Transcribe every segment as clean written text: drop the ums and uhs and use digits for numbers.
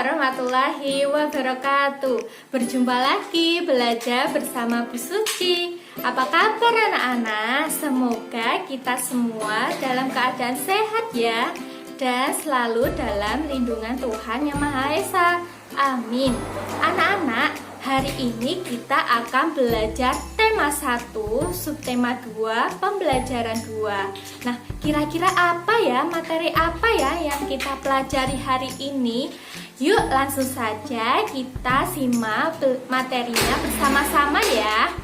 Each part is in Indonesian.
warahmatullahi wabarakatuh. Berjumpa lagi belajar bersama Bu Suci. Apa kabar anak-anak? Semoga kita semua dalam keadaan sehat ya, dan selalu dalam lindungan Tuhan Yang Maha Esa. Amin. Anak-anak, hari ini kita akan belajar tema 1, subtema 2, pembelajaran 2. Nah, kira-kira apa ya, materi apa ya yang kita pelajari hari ini? Yuk langsung saja kita simak materinya bersama-sama ya.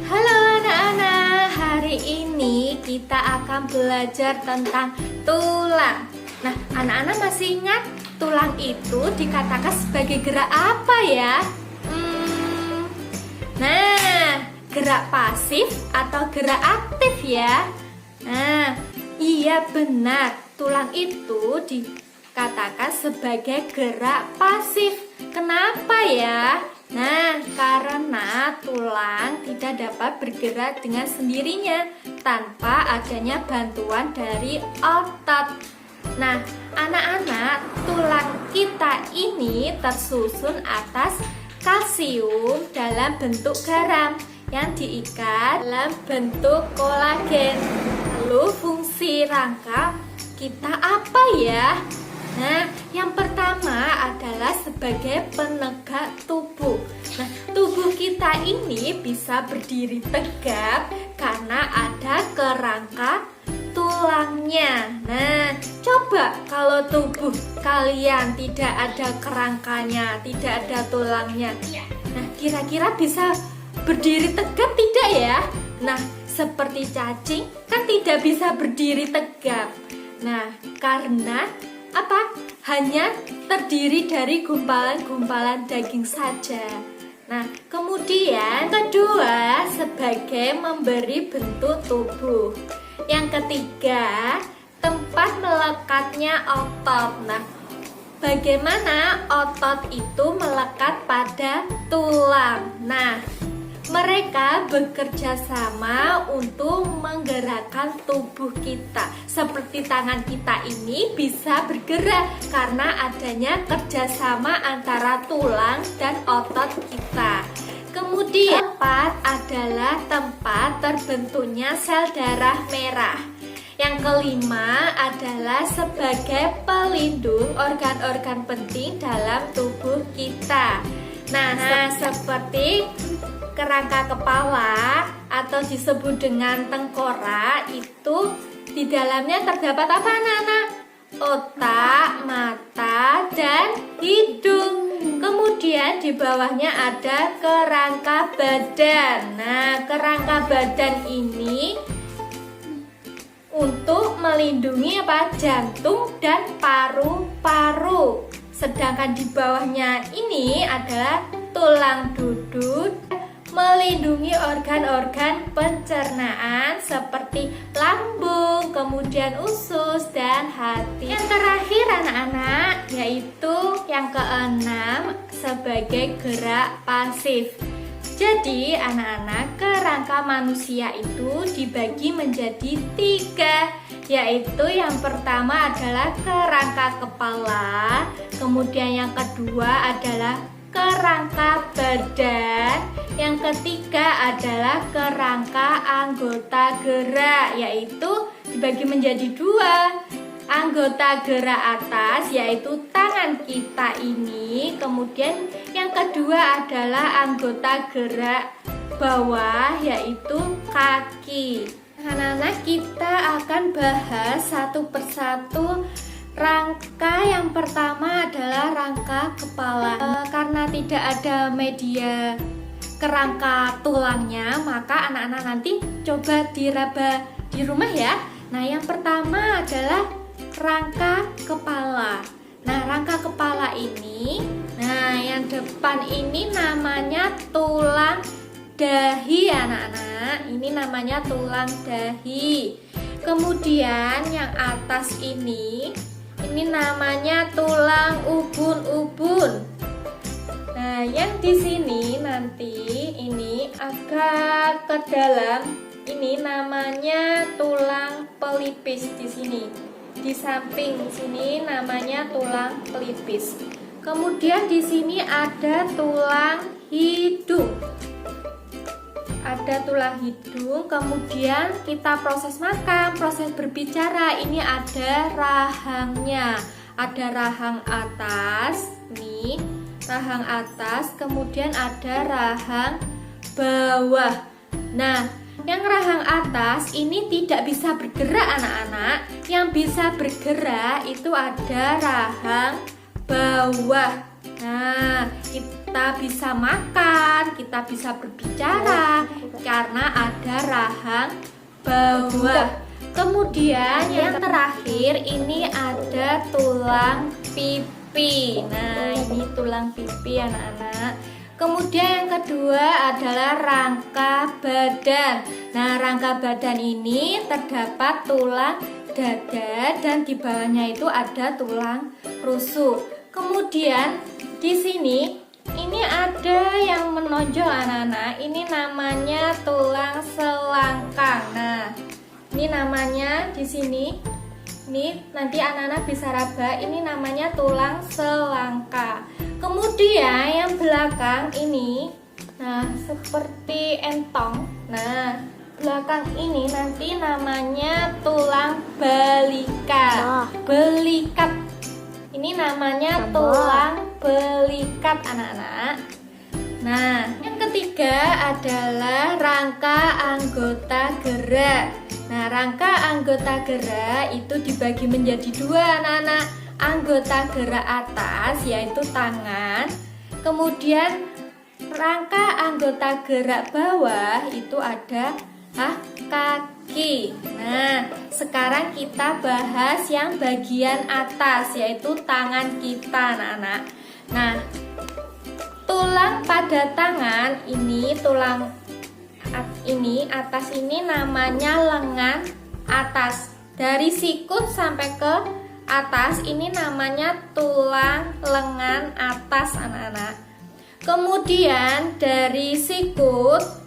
Halo anak-anak, hari ini kita akan belajar tentang tulang. Nah, anak-anak masih ingat tulang itu dikatakan sebagai gerak apa ya? Nah, gerak pasif atau gerak aktif ya? Nah, iya benar, tulang itu dikatakan sebagai gerak pasif. Kenapa ya? Nah, karena tulang tidak dapat bergerak dengan sendirinya tanpa adanya bantuan dari otot. Nah, anak-anak, tulang kita ini tersusun atas kalsium dalam bentuk garam yang diikat dalam bentuk kolagen. Lalu fungsi rangka kita apa ya? Nah, yang pertama adalah sebagai penegak tubuh. Nah, tubuh kita ini bisa berdiri tegap karena ada kerangka tulangnya. Nah, coba kalau tubuh kalian tidak ada kerangkanya, tidak ada tulangnya. Nah, kira-kira bisa berdiri tegap tidak ya? Nah, seperti cacing kan tidak bisa berdiri tegap. Nah, karena apa? Hanya terdiri dari gumpalan-gumpalan daging saja. Nah, kemudian kedua sebagai memberi bentuk tubuh. Yang ketiga, tempat melekatnya otot. Nah, bagaimana otot itu melekat pada tulang? Nah, mereka bekerja sama untuk menggerakkan tubuh kita. Seperti tangan kita ini bisa bergerak karena adanya kerjasama antara tulang dan otot kita. Kemudian keempat adalah tempat terbentuknya sel darah merah. Yang kelima adalah sebagai pelindung organ-organ penting dalam tubuh kita. Nah, seperti kerangka kepala atau disebut dengan tengkorak, itu di dalamnya terdapat apa anak-anak? Otak, mata, dan hidung. Kemudian di bawahnya ada kerangka badan. Nah, kerangka badan ini untuk melindungi apa? Jantung dan paru-paru. Sedangkan di bawahnya ini adalah tulang duduk, melindungi organ-organ pencernaan seperti lambung, kemudian usus dan hati. Yang terakhir anak-anak, yaitu yang keenam sebagai gerak pasif. Jadi anak-anak, kerangka manusia itu dibagi menjadi 3, yaitu yang pertama adalah kerangka kepala, kemudian yang kedua adalah kerangka badan, yang ketiga adalah kerangka anggota gerak, yaitu dibagi menjadi 2. Anggota gerak atas yaitu tangan kita ini, kemudian yang kedua adalah anggota gerak bawah yaitu kaki. Anak-anak, kita akan bahas satu persatu. Rangka yang pertama adalah rangka kepala. Karena tidak ada media kerangka tulangnya, maka anak-anak nanti coba diraba di rumah ya. Nah, yang pertama adalah rangka kepala. Nah, rangka kepala ini, nah yang depan ini namanya tulang dahi anak-anak. Ini namanya tulang dahi. Kemudian yang atas ini namanya tulang ubun-ubun. Nah, yang di sini nanti ini agak ke dalam, ini namanya tulang pelipis di sini. di samping sini namanya tulang pelipis. Kemudian di sini ada tulang hidung. Ada tulang hidung, kemudian kita proses makan, proses berbicara. Ini ada rahangnya. Ada rahang atas, nih, rahang atas, kemudian ada rahang bawah. Nah, yang rahang atas ini tidak bisa bergerak anak-anak. Yang bisa bergerak itu ada rahang bawah. Nah, kita bisa makan, kita bisa berbicara karena ada rahang bawah. Kemudian yang terakhir ini ada tulang pipi. Nah, ini tulang pipi anak-anak. Kemudian yang kedua adalah rangka badan. Nah, rangka badan ini terdapat tulang dada dan di bawahnya itu ada tulang rusuk. Kemudian di sini ini ada yang menonjol anak-anak. Ini namanya tulang selangkang. Nah, ini namanya di sini. Ini nanti anak-anak bisa raba. Ini namanya tulang selangkang. Kemudian yang belakang ini, nah seperti entong. Nah, belakang ini nanti namanya tulang belikat. Belikat. Ini namanya tulang belikat anak-anak. Nah, yang ketiga adalah rangka anggota gerak. Nah, rangka anggota gerak itu dibagi menjadi dua anak-anak. Anggota gerak atas yaitu tangan. Kemudian rangka anggota gerak bawah itu ada kaki. Nah, sekarang kita bahas yang bagian atas yaitu tangan kita anak-anak. Nah, tulang pada tangan ini, tulang ini atas ini namanya lengan atas. Dari sikut sampai ke atas ini namanya tulang lengan atas anak-anak. Kemudian dari sikut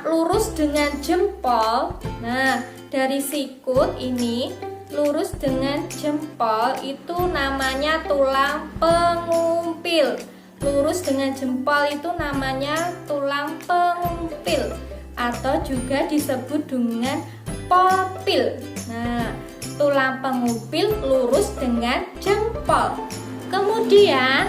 lurus dengan jempol. Nah, dari sikut ini lurus dengan jempol itu namanya tulang pengumpil. Lurus dengan jempol itu namanya tulang pengumpil atau juga disebut dengan popil. Nah, tulang pengumpil lurus dengan jempol. Kemudian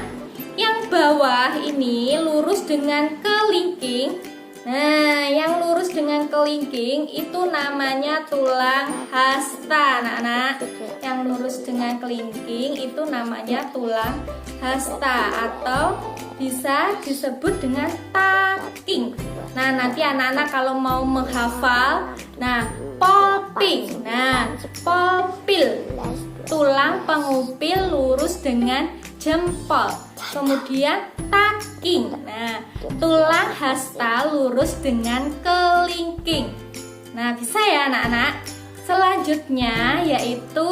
yang bawah ini lurus dengan kelingking. Nah, yang lurus dengan kelingking itu namanya tulang hasta anak-anak. Yang lurus dengan kelingking itu namanya tulang hasta atau bisa disebut dengan taking. Nah, nanti anak-anak kalau mau menghafal, nah poping. Nah, popil. Tulang pengumpil lurus dengan jempol. Kemudian taking. Nah, tulang hasta lurus dengan kelingking. Nah, bisa ya anak-anak. Selanjutnya yaitu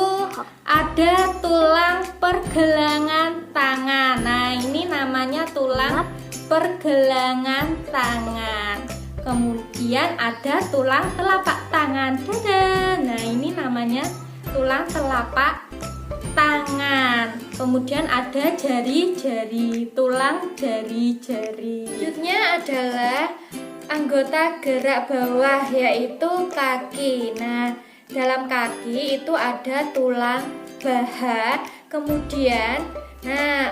ada tulang pergelangan tangan. Nah, ini namanya tulang pergelangan tangan. Kemudian ada tulang telapak tangan. Dadah. Nah, ini namanya tulang telapak tangan. Kemudian ada jari-jari, tulang jari-jari. Selanjutnya adalah anggota gerak bawah yaitu kaki. Nah, dalam kaki itu ada tulang paha. Kemudian, nah,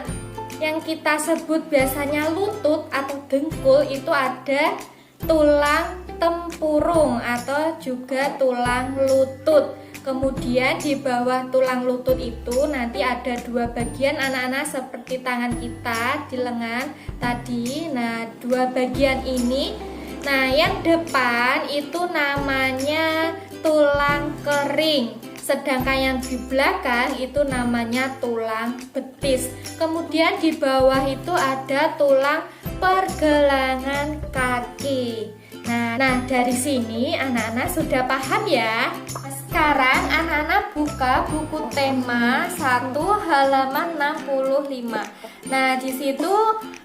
yang kita sebut biasanya lutut atau dengkul itu ada tulang tempurung atau juga tulang lutut. Kemudian di bawah tulang lutut itu nanti ada dua bagian anak-anak seperti tangan kita di lengan tadi. Nah, dua bagian ini. Nah, yang depan itu namanya tulang kering. Sedangkan yang di belakang itu namanya tulang betis. Kemudian di bawah itu ada tulang pergelangan kaki. Nah, dari sini anak-anak sudah paham ya. Sekarang anak-anak buka buku tema 1 halaman 65. Nah, di situ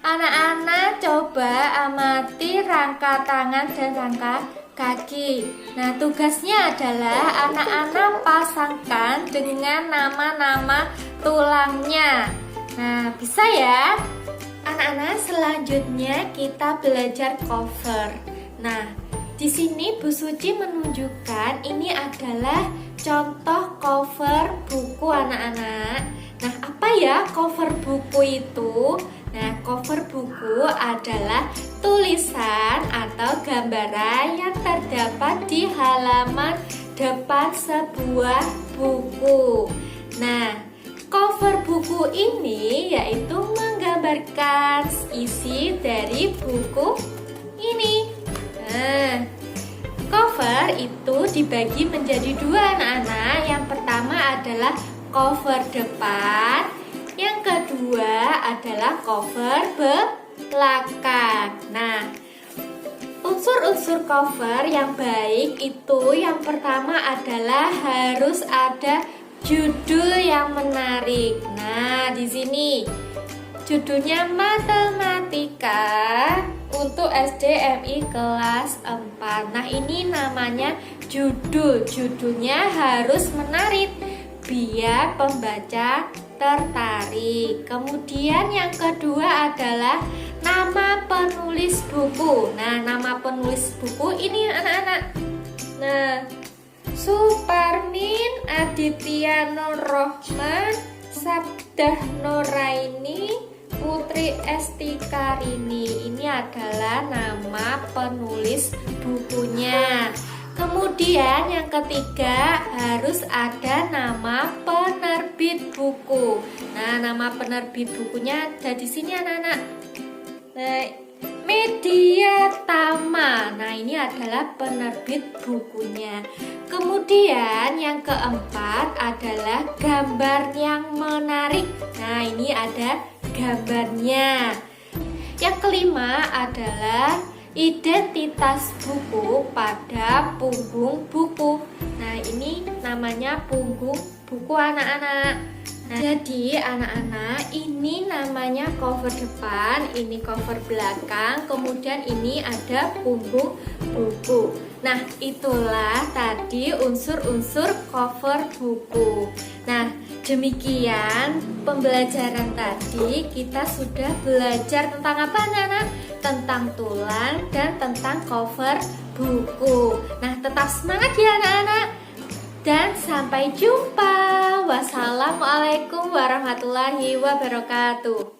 anak-anak coba amati rangka tangan dan rangka kaki. Nah, tugasnya adalah anak-anak pasangkan dengan nama-nama tulangnya. Nah, bisa ya? Anak-anak, selanjutnya kita belajar cover. Nah, di sini Bu Suci menunjukkan ini adalah contoh cover buku anak-anak. Nah, apa ya cover buku itu? Nah, cover buku adalah tulisan atau gambaran yang terdapat di halaman depan sebuah buku. Nah, cover buku ini yaitu menggambarkan isi dari buku ini. Nah, cover itu dibagi menjadi dua anak-anak. Yang pertama adalah cover depan, yang kedua adalah cover belakang. Nah, unsur-unsur cover yang baik itu yang pertama adalah harus ada judul yang menarik. Nah, di sini judulnya Matematika untuk SDMI kelas 4. Nah, ini namanya judul. Judulnya harus menarik biar pembaca tertarik. Kemudian yang kedua adalah nama penulis buku. Nah, nama penulis buku ini anak-anak. Nah, Suparmin Aditya Nur Rohman Sabdah Nuraini Putri Esti Karini. Ini adalah nama penulis bukunya. Kemudian yang ketiga harus ada nama penerbit buku. Nah, nama penerbit bukunya ada di sini anak-anak. Nah, Media Tama. Nah, ini adalah penerbit bukunya. Kemudian yang keempat adalah gambar yang menarik. Nah, ini ada gambarnya. Yang kelima adalah identitas buku pada punggung buku. Nah, ini namanya punggung buku anak-anak. Nah, jadi anak-anak, ini namanya cover depan, ini cover belakang, kemudian ini ada punggung buku. Nah, itulah tadi unsur-unsur cover buku. Nah, demikian pembelajaran tadi. Kita sudah belajar tentang apa anak-anak? Tentang tulang dan tentang cover buku. Nah, tetap semangat ya anak-anak. Dan sampai jumpa. Wassalamualaikum warahmatullahi wabarakatuh.